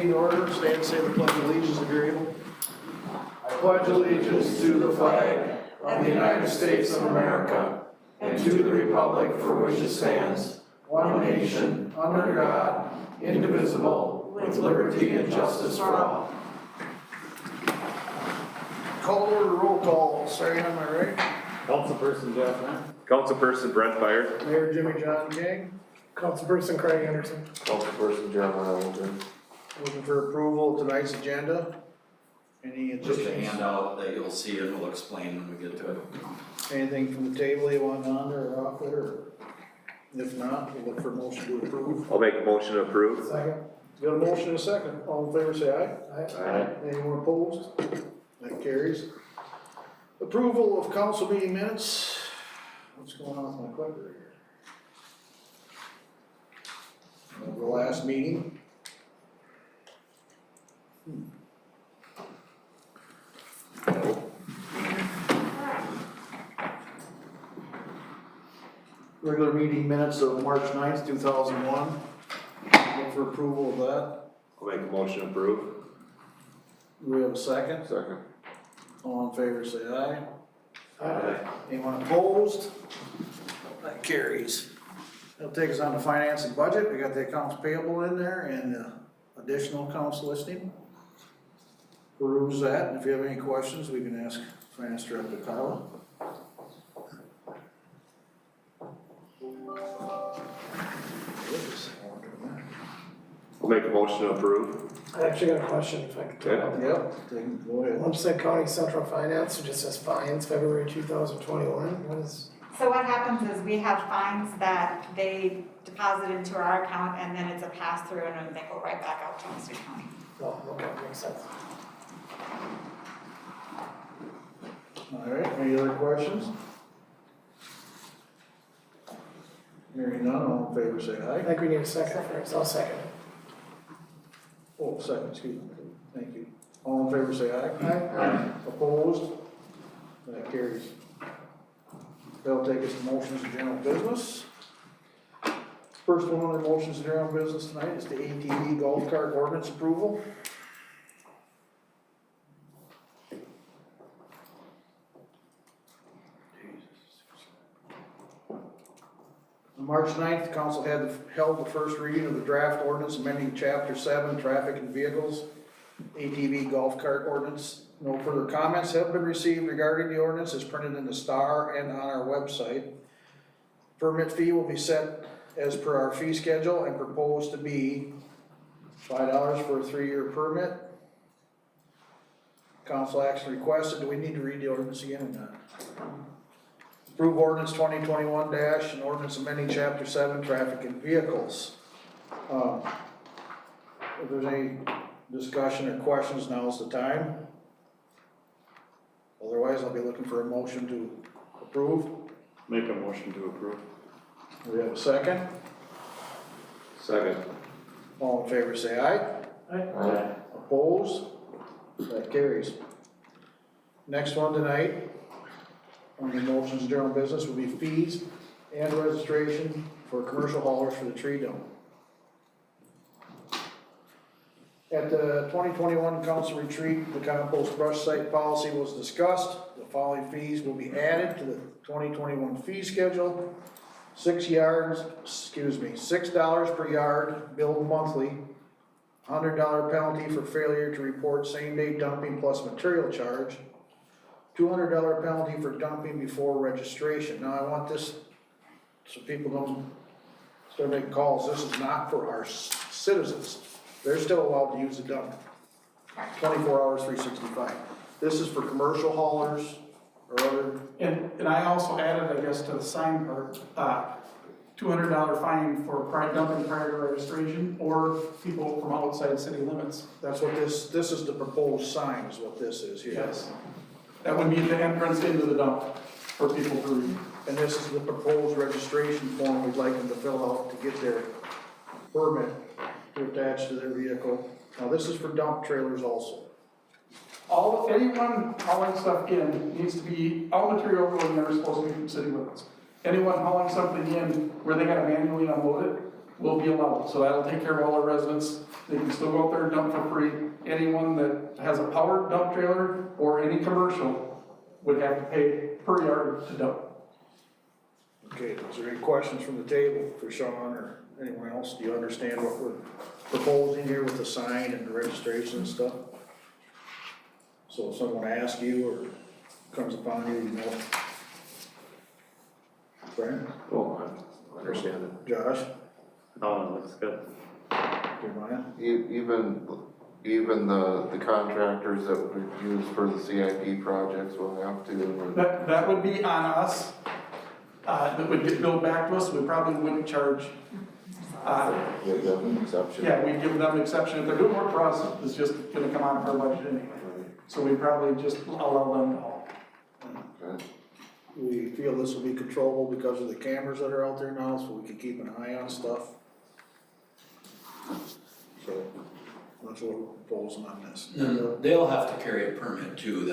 In order, stand and say the pledge of allegiance if you're able. I pledge allegiance to the flag of the United States of America and to the republic for which it stands, one nation, under God, indivisible, with liberty and justice for all. Call to order, roll call, starting on my right. Councilperson Jeff Knapp. Councilperson Brent Fire. Mayor Jimmy John King. Councilperson Craig Anderson. Councilperson Jeremiah Linder. Looking for approval of tonight's agenda. Any Just a additions? handout that you'll see and we'll explain when we get to it. Anything from the table you want on there or off there? Or if not, we'll look for a motion to approve. I'll make a motion to approve. Second. Got a motion and a second. All in favor say aye. Aye. Anyone opposed? That carries. Approval of council meeting minutes. What's going on with my clicker here? The last meeting. Regular meeting minutes of March 9th, 2001. Look for approval of that. I'll make a motion to approve. Do we have a second? Second. All in favor say aye. Aye. Anyone opposed? That carries. That'll take us on to finance and budget. We got the accounts payable in there and additional accounts listing. Peruse that, and if you have any questions, we can ask Finance Director Kyla. I'll make a motion to approve. I actually got a question if I could. Okay. Yep, go ahead. Lumberton County Central Finance, it just says fines, February 2021, what is? So what happens is we have fines that they deposit into our account and then it's a pass through and then they go right back out to Munster County. Oh, okay, makes sense. All right, any other questions? Hearing none, all in favor say I aye. think we need a second first, I'll second it. Oh, second, excuse me, thank you. All in favor say aye. Aye. Opposed? That carries. That'll take us to motions of general business. First one on the motions of general business tonight is the ATV golf cart ordinance approval. On March 9th, the council held the first reading of the draft ordinance amending chapter 7, traffic and vehicles, ATV golf cart ordinance. No further comments have been received regarding the ordinance as printed in the Star and on our website. Permit fee will be set as per our fee schedule and proposed to be $5 for a 3-year permit. Council action requested. Do we need to read the ordinance again or not? Approve ordinance 2021 and ordinance amending chapter 7, traffic and vehicles. If there's any discussion or questions, now's the time. Otherwise, I'll be looking for a motion to approve. Make a motion to approve. Do we have a second? Second. All in favor say aye. Aye. Opposed? That carries. Next one tonight, on the motions of general business, will be fees and registration for commercial haulers for the tree dump. At the 2021 council retreat, the compost brush site policy was discussed. The following fees will be added to the 2021 fee schedule. $6 per yard, billed monthly. $100 penalty for failure to report same-day dumping plus material charge. $200 penalty for dumping before registration. Now I want this so people don't start making calls. This is not for our citizens. They're still allowed to use the dump. 24 hours, 365. This is for commercial haulers or other. And I also added, I guess, to the sign part, $200 fine for dumping prior to registration or people from outside city limits. That's what this is the proposed sign is what this is here. Yes. That would be the entrance into the dump for people to read. And this is the proposed registration form we'd like them to fill out to get their permit to attach to their vehicle. Now this is for dump trailers also. Anyone hauling stuff in needs to be, all material going there is supposed to be from city limits. Anyone hauling something in where they gotta manually unload it will be allowed. So that'll take care of all our residents They can still go out there and dump for free. Anyone that has a powered dump trailer or any commercial would have to pay per yard to dump. Okay, is there any questions from the table for Sean or anyone else? Do you understand what we're proposing here with the sign and the registration and stuff? So if someone asks you or comes upon you, you know. Brian, Oh, I understand it. Josh, No, it looks good. Jeremiah? Even the contractors that we use for the CIP projects will have to. That would be on us. That would get billed back to us. We probably wouldn't charge. Give them an exception. Yeah, we'd give them an exception. If they're doing work for us, it's just gonna come out of our budget anyway. So we'd probably just allow them to haul. Okay. We feel this will be controllable because of the cameras that are out there now, so we can keep an eye on stuff. So, that's what we're proposing on this. And they'll have to carry a permit too,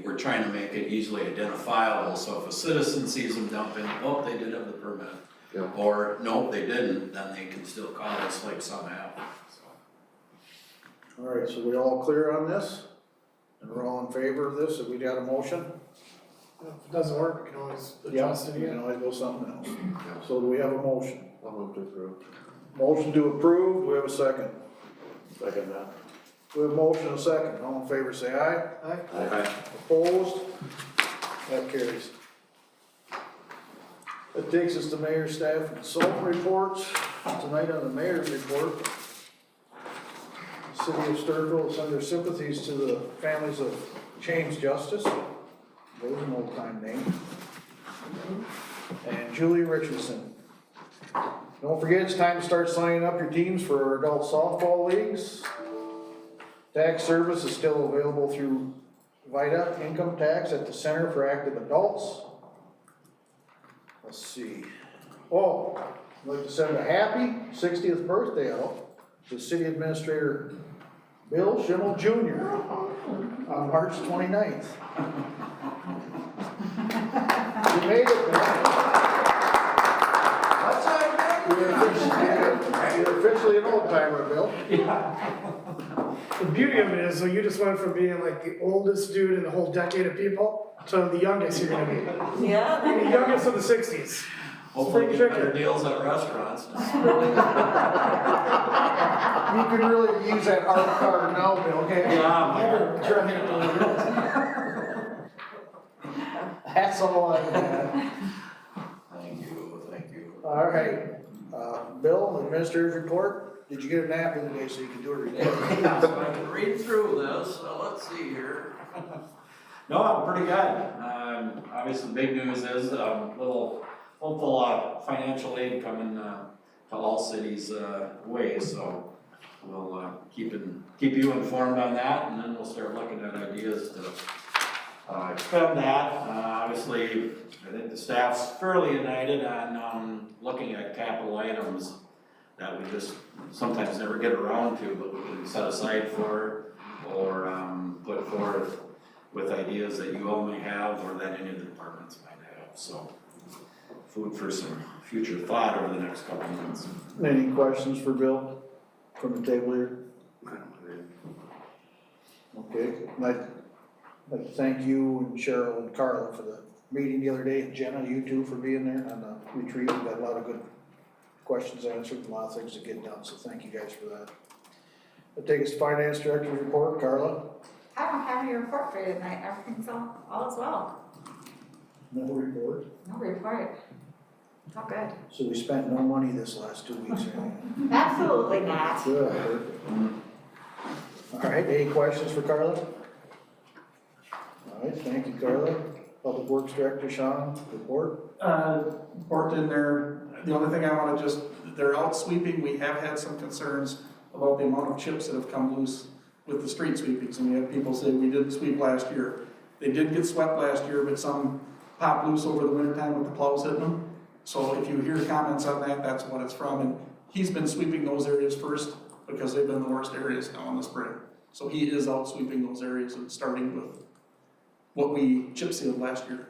we're trying to make it easily identifiable, so if a citizen sees them dumping, oh, they did have the permit. Yeah. Or, no, they didn't, then they can still call us like some have, so. All right, so we all clear on this? And we're all in favor of this? Have we got a motion? If it doesn't work, we can always adjust it We can again. always go something else. So do we have a motion? I'll move to approve. Motion to approve, do we have a second? Second that. We have a motion and a second, all in favor say aye. Aye. Opposed? That carries. That takes us to mayor, staff, and consultant reports. Tonight on the mayor's report, the city of Stewartville sends their sympathies to the families of James Justice, that was an old time name, and Julie Richardson. Don't forget, it's time to start signing up your teams for our adult softball leagues. Tax service is still available through VITA income tax at the Center for Active Adults. Let's see. Oh, I'd like to send a happy 60th birthday out to City Administrator Bill Schimmel Jr. on March 29th. You made it, man. You're officially an old timer, Bill. The beauty of it is, so you just went from being like the oldest dude in the whole decade of people to the youngest you're gonna be. Yeah. The youngest of the 60s. Hopefully pretty get better tricky. deals at restaurants. You can really use that art card now, Bill, can't you? Yeah. You're trying to. That's all I have. Thank you. All right, Bill, administrator's report. Did you get a nap in the day so you can do a report? Yeah, so I can read through this, so let's see here. No, I'm pretty good. Obviously, the big news is a little hopeful financial aid coming to all cities' way, so we'll keep you informed on that, and then we'll start looking at ideas to expend that. Obviously, I think the staff's fairly united on looking at capital items that we just sometimes never get around to, but we can set aside for or put forth with ideas that you all may have or that any of the departments might have. So, food for some future thought over the next couple of months. Any questions for Bill from the table here? Okay, I'd like to thank you and Cheryl and Carla for the meeting the other day, and Jenna, you too, for being there on the retreat. We got a lot of good questions answered, and a lot of things to get done, so thank you guys for that. That takes us to Finance Director's report. Carla? I don't have any report for you tonight, everything's all is well, No report. no report. Oh, good. So we spent no money this last 2 weeks, right? Absolutely not. Good, perfect. All right, any questions for Carla? All right, thank you, Carla. Public Works Director Sean, report. Report in there, the only thing I wanna they're out sweeping, we have had some concerns about the amount of chips that have come loose with the street sweepings, and we had people say we didn't sweep last year. They did get swept last year, but some popped loose over the winter time with the plows hitting them. So if you hear comments on that, that's what it's from, and he's been sweeping those areas first, because they've been the worst areas now in the spring. So he is out sweeping those areas and starting with what we chip sealed last year.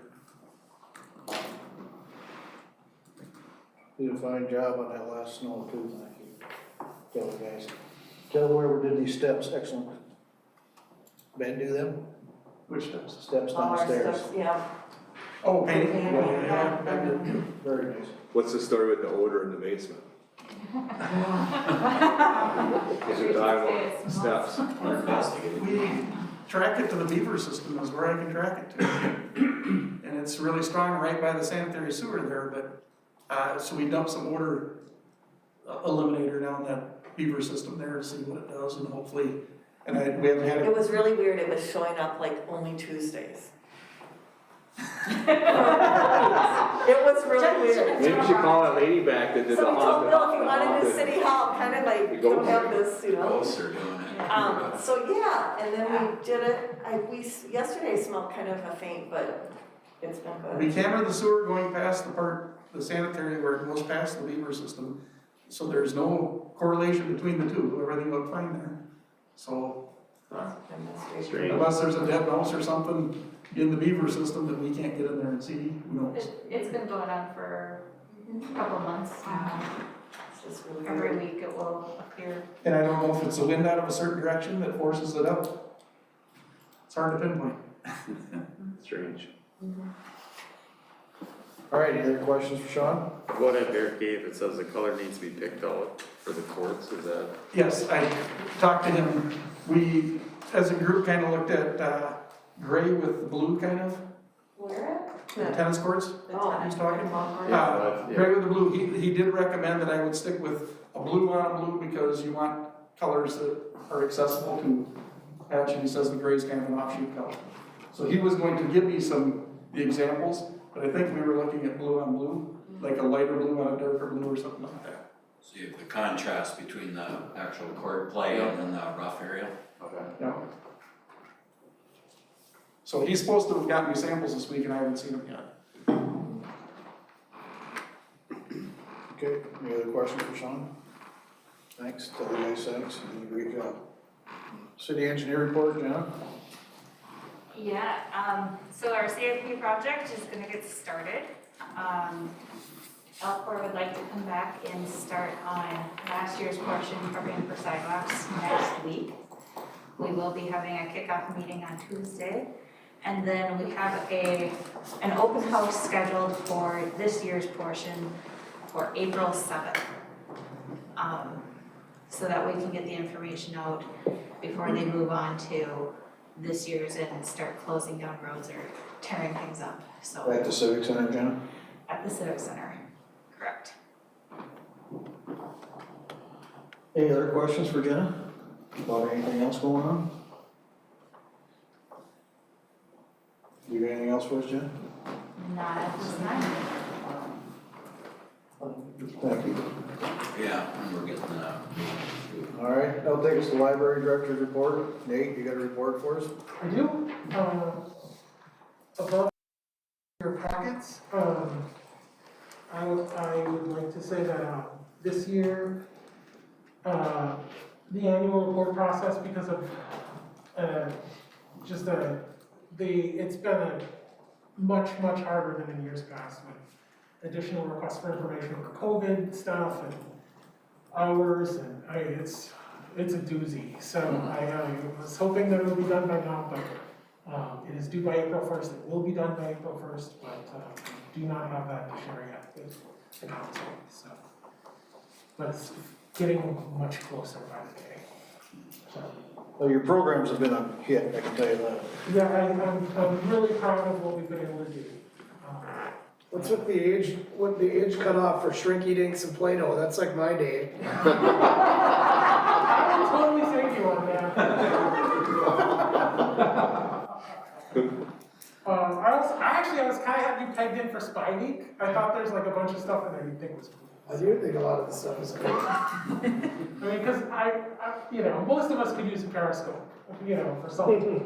Did a fine job on that last snow too, thank you, fellow guys. Tell whoever did these steps, excellent. Ben, do them, Which steps? steps All our downstairs. steps, yeah. Oh, painting? Yeah. I did. Very nice. What's the story with the odor in the basement? Is your dog on steps? We're investigating. We track it to the beaver system is where I can track it to. And it's really strong right by the sanitary sewer there, but, so we dump some odor eliminator down that beaver system there to see what it does and hopefully, and we haven't had It it. was really weird, it was showing up like only Tuesdays. It was really weird. Maybe we should call that lady back that did the So we told haunted. Bill if he wanted to city hall, kind of like, The don't ghost. have this, you know. Ghosts are doing it. So yeah, and then we did it, yesterday smelled kind of a faint, but it's been good. We camera the sewer going past the sanitary where it goes past the beaver system. So there's no correlation between the two, everything looked fine there. So Strange. unless there's a dead mouse or something in the beaver system that we can't get in there and see, who knows? It's been going on for a couple months. It's just really Every weird. week it will appear. And I don't know if it's a wind out of a certain direction that forces it up. It's hard to pinpoint. Strange. All right, any other questions for Sean? What if Eric gave, it says the color needs to be picked out for the courts, is that? Yes, I talked to him. We, as a group, kind of looked at gray with the blue kind of, Where? the tennis courts. Oh, He's talking. Yeah. Gray with the blue, he did recommend that I would stick with a blue on a blue because you want colors that are accessible to patch, and he says the gray is kind of an offshoot color. So he was going to give me the examples, but I think we were looking at blue on blue, like a lighter blue on a darker blue or something like that. See if the contrast between the actual court play and then the rough area. Okay. Yeah. So he's supposed to have gotten me samples this week and I haven't seen them yet. Okay, any other questions for Sean? Thanks, tell the guys thanks, you did a great job. City engineer report, Jenna? Yeah, so our CIP project is gonna get started. Elcor would like to come back and start on last year's portion program for sidewalks next week. We will be having a kickoff meeting on Tuesday. And then we have an open house scheduled for this year's portion for April 7th. So that we can get the information out before they move on to this year's and start closing down roads or tearing things up, so. At the Civic Center, Jenna? At the Civic Center, correct. Any other questions for Jenna? About anything else going on? You got anything else for us, Jenna? Not at this time. Thank you. Yeah, and we're getting, All right, that'll take us to library director's report. Nate, you got a report for us? I do, above your packets, I would like to say that, this year, the annual report process, because of, it's been much harder than in years past with additional requests for information for COVID stuff and hours, and it's a doozy. So I was hoping that it would be done by now, but it is due by April 1st. It will be done by April 1st, but do not have that to share yet with the council. So, but it's getting much closer by the day. So, Well, your programs have been a hit, I can tell you that. yeah, I'm really proud of what we've been able to do. What's with the age cutoff for Shrinky Dinks and Play-Doh? That's like my day. I will totally thank you on that. I was kind of had you pegged in for Spy Week. I thought there's like a bunch of stuff in there you'd think was cool. I do think a lot of the stuff is cool. I mean, because most of us could use a Periscope, for something.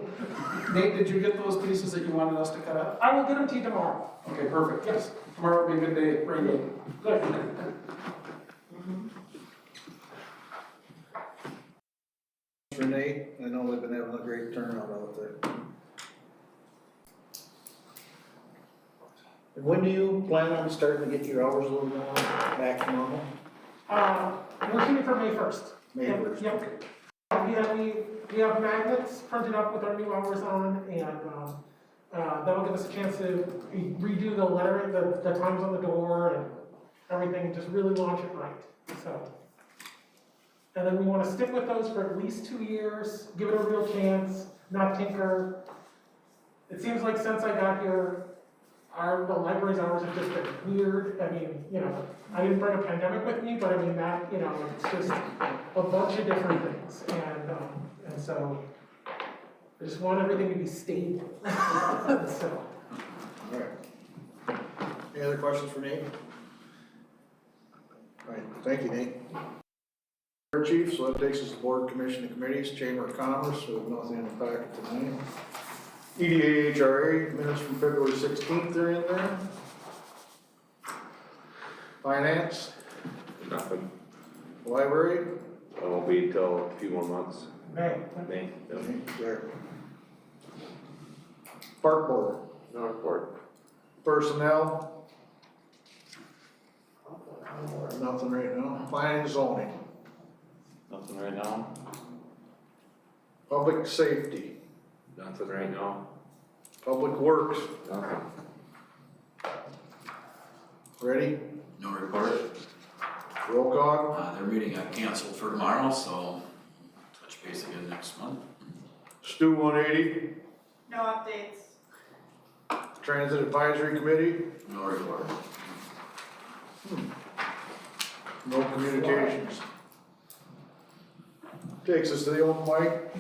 Nate, did you get those pieces that you wanted us to cut out? I will get them to you tomorrow. Okay, perfect. Yes. Tomorrow will be a good day, rain day. Good. For Nate, I know they've been having a great turnout out there. And when do you plan on starting to get your hours a little more back to normal? We're shooting for May 1st. May 1st. Yep. we have magnets printed up with our new hours on, and, that'll give us a chance to redo the lettering, the times on the door and everything, and just really launch it right, so. And then we wanna stick with those for at least 2 years, give it a real chance, not tinker. It seems like since I got here, the library's hours have just been weird. I mean, you know, I didn't bring a pandemic with me, but I mean that, you know, it's just a bunch of different things. And so I just want everything to be stable. So. All right. Any other questions for Nate? All right, thank you, Nate. Chief, so that takes us to board, commission, and committees, Chamber of Commerce, we have nothing in the packet tonight. EDA HRA, minutes from February 16th are in there. Finance, Nothing. library, It won't be till a few more months. May. May. Yep. there. Park board, No report. personnel. Nothing right now. Planning and zoning, Nothing right now? public safety, Nothing right now. public works, Nothing. ready? No report. Roll call. Their meeting got canceled for tomorrow, so touch base again next month. Stu 180, No updates. Transit Advisory Committee, No report. no communications. Takes us to the open mic.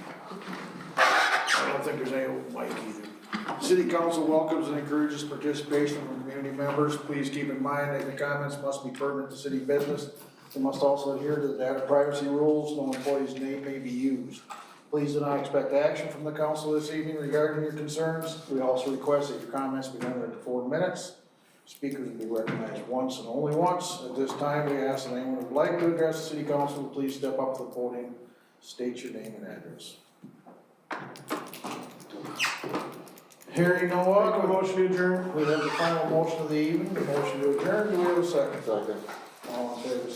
I don't think there's any open mic either. City Council welcomes and encourages participation from community members. Please keep in mind that the comments must be pertinent to city business. They must also adhere to the data privacy rules. No employee's name may be used. Please do not expect action from the council this evening regarding your concerns. We also request that your comments be limited to 4 minutes. Speakers will be recognized once and only once. At this time, we ask that anyone who would like to address the city council, please step up to the podium, state your name and address. Hearing no one, motion to adjourn. We have the final motion of the evening, the motion to adjourn. Do we have a second? Second. All in favor, say